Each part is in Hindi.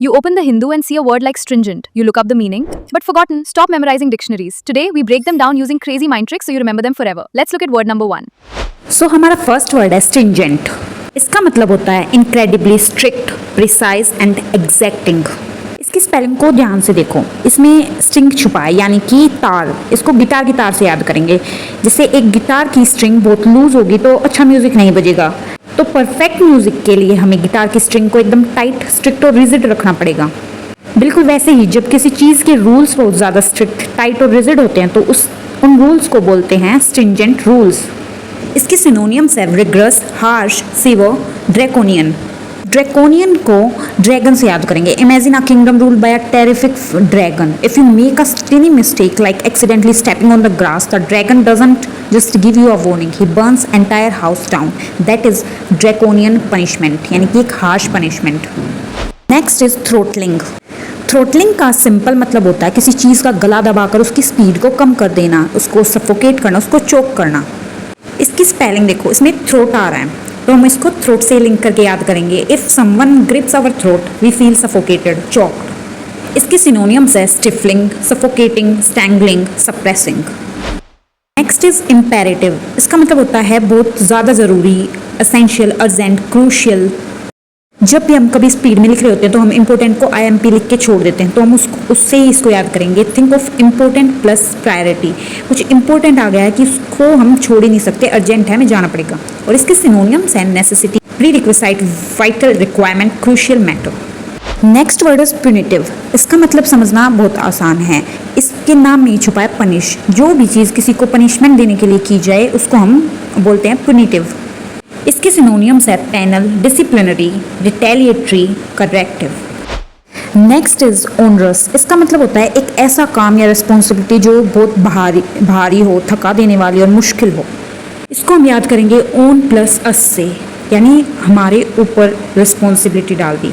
You open the Hindu and see a word like stringent. You look up the meaning, but forgotten. Stop memorizing dictionaries. Today, we break them down using crazy mind tricks so you remember them forever. Let's look at word number 1. सो हमारा फर्स्ट वर्ड है स्ट्रिंजेंट। इसका मतलब होता है इनक्रेडिबली स्ट्रिक्ट, प्रिसाइज एंड एग्जैक्टिंग। इसकी स्पेलिंग को ध्यान से देखो, इसमें स्ट्रिंग छुपा है यानी कि तार। इसको गिटार की तार से याद करेंगे। जैसे एक गिटार की स्ट्रिंग बहुत लूज होगी तो अच्छा म्यूजिक नहीं बजेगा। तो परफेक्ट म्यूजिक के लिए हमें गिटार की स्ट्रिंग को एकदम टाइट, स्ट्रिक्ट और रिजिड रखना पड़ेगा। बिल्कुल वैसे ही जब किसी चीज़ के रूल्स बहुत ज़्यादा स्ट्रिक्ट, टाइट और रिजिड होते हैं तो उन रूल्स को बोलते हैं स्ट्रिंजेंट रूल्स। इसके सिनोनियम्स है rigorous, harsh, severe, draconian. Draconian को ड्रैगन से याद करेंगे। Imagine a kingdom ruled by a terrific dragon. If you make a tiny mistake like accidentally stepping on the grass, the dragon doesn't just give you a warning, he burns entire house down. That is draconian punishment, यानी कि एक harsh punishment. Next is throttling. Throttling का सिंपल मतलब होता है किसी चीज़ का गला दबाकर उसकी स्पीड को कम कर देना, उसको सफोकेट करना, उसको चोक करना। इसकी स्पेलिंग देखो, इसमें थ्रोट आ रहा है तो हम इसको थ्रोट से लिंक करके याद करेंगे। If someone grips our throat we feel suffocated, choked. इसके सिनोनियम्स है stifling, suffocating, strangling, suppressing. Next is imperative. इसका मतलब होता है बहुत ज़्यादा ज़रूरी, एसेंशियल, अर्जेंट, क्रूशियल। जब भी हम कभी स्पीड में लिख रहे होते हैं तो हम इम्पोर्टेंट को IMP लिख के छोड़ देते हैं, तो हम उससे ही इसको याद करेंगे। Think of important plus priority. कुछ इम्पोर्टेंट आ गया है कि उसको हम छोड़ ही नहीं सकते, अर्जेंट है, हमें जाना पड़ेगा। और इसके सिनोनियम्स हैं necessity, pre requisite, vital requirement, crucial matter. Next word is punitive. इसका मतलब समझना बहुत आसान है। इसके नाम में छुपा है पनिश। जो भी चीज़ किसी को पनिशमेंट देने के लिए की जाए उसको हम बोलते हैं प्यूनिटिव। इसके सिनोनियम्स है penal, disciplinary, retaliatory, corrective. Next is onerous. इसका मतलब होता है एक ऐसा काम या रिस्पॉन्सिबिलिटी जो बहुत भारी हो, थका देने वाली और मुश्किल हो। इसको हम याद करेंगे ओन प्लस अस से, यानी हमारे ऊपर रिस्पॉन्सिबिलिटी डाल दी।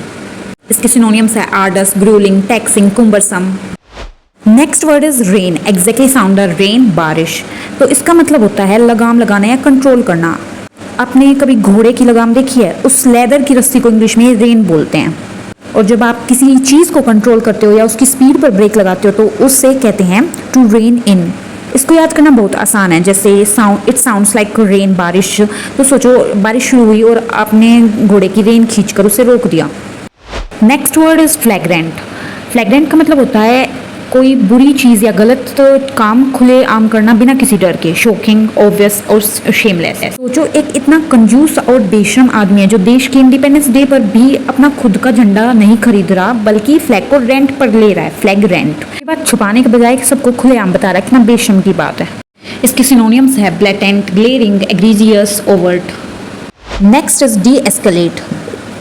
इसके सिनोनियम्स है arduous, gruelling, taxing, cumbersome. Next word is rain. Exactly sounder rain, बारिश। तो इसका मतलब होता है लगाम लगाना या कंट्रोल करना। आपने कभी घोड़े की लगाम देखी है? उस लेदर की रस्सी को इंग्लिश में रेन बोलते हैं। और जब आप किसी चीज़ को कंट्रोल करते हो या उसकी स्पीड पर ब्रेक लगाते हो तो उससे कहते हैं टू रेन इन। इसको याद करना बहुत आसान है। जैसे इट साउंड्स लाइक रेन, बारिश। तो सोचो बारिश शुरू हुई और आपने घोड़े की रेन खींचकर उसे रोक दिया। Next word is फ्लैग्रेंट। फ्लैग्रेंट का मतलब होता है कोई बुरी चीज़ या गलत काम खुले आम करना बिना किसी डर के, शॉकिंग, ऑब्वियस और शेमलेस है। सोचो एक इतना कंजूस और बेशरम आदमी है जो देश के इंडिपेंडेंस डे पर भी अपना खुद का झंडा नहीं खरीद रहा बल्कि फ्लैग को रेंट पर ले रहा है, फ्लैग रेंट। ये बात छुपाने के बजाय सबको खुले आम बता रहा है, कितना बेशरम की बात है। इसके सिनोनियम्स है blatant, glaring, egregious, overt. Next is deescalate.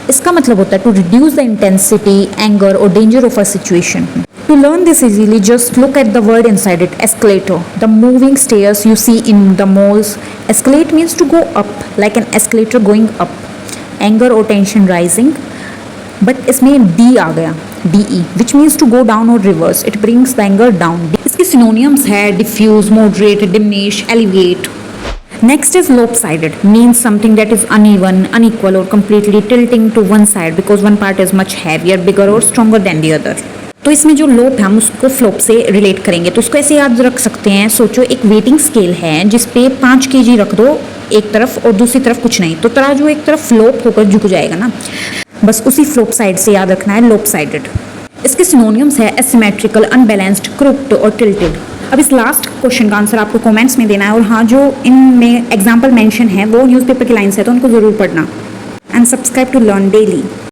इसका मतलब होता है to reduce the intensity, anger और danger of a situation. To learn this easily, just look at the word inside it, escalator. The moving stairs you see in the malls. Escalate means to go up, like an escalator going up. Anger or tension rising. But इसमें D आ गया, DE, which means to go down or reverse. It brings the anger down. इसके synonyms है diffuse, moderate, diminish, elevate. Next is lopsided. Means something that is uneven, unequal or completely tilting to one side because one part is much heavier, bigger or stronger than the other. तो इसमें जो लोप है हम उसको फ्लोप से रिलेट करेंगे। तो उसको ऐसे याद रख सकते हैं। सोचो एक वेटिंग स्केल है जिस पे 5 kg रख दो एक तरफ और दूसरी तरफ कुछ नहीं, तो तराजू एक तरफ फ्लोप होकर झुक जाएगा ना। बस उसी फ्लोप साइड से याद रखना है, लोप साइडेड। इसके सिनोनियम्स है एसिमेट्रिकल, अनबैलेंस्ड, क्रुप्ड और टिल्टेड। अब इस लास्ट क्वेश्चन का आंसर आपको कमेंट्स में देना है। और हाँ, जो इनमें एग्जाम्पल मेंशन है वो न्यूज़पेपर की लाइन्स है तो उनको ज़रूर पढ़ना। And subscribe to learn daily.